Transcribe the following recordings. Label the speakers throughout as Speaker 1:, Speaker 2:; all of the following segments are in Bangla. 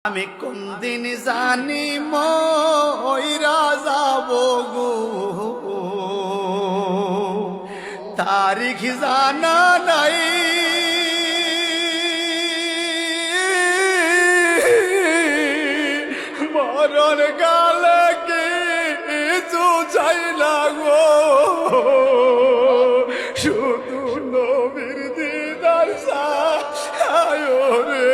Speaker 1: আমি কোন দিন জানি মইরা যাব গো, তারিখ জানা নাই। মরণ গালে কিছু চাই না গো, শুধু নবীর দিদার চাই রে।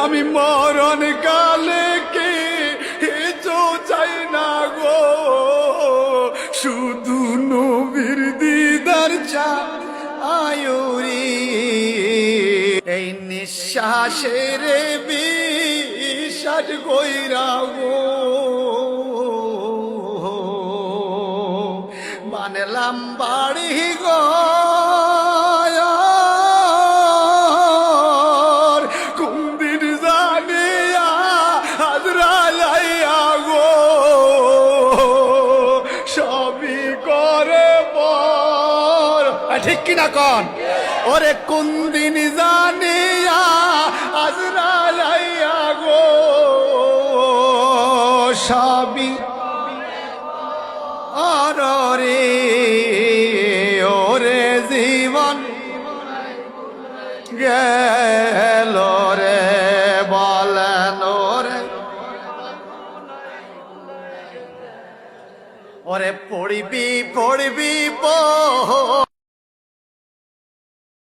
Speaker 1: আমি মরণ কালে কিছু চাই না গো, শুধু নবীর দিদার চাই রে। এই নিঃশ্বাসের বিশ্বাস কইরা গো, বানলাম বাড়ি গো, ঠিক কিনা কন? ওরে কোন দিন জানিয়া আজরাইল আইয়া গো, সবই অরে ওরে জীবন গেল রে, বলেন ওরে। ওরে পড়বি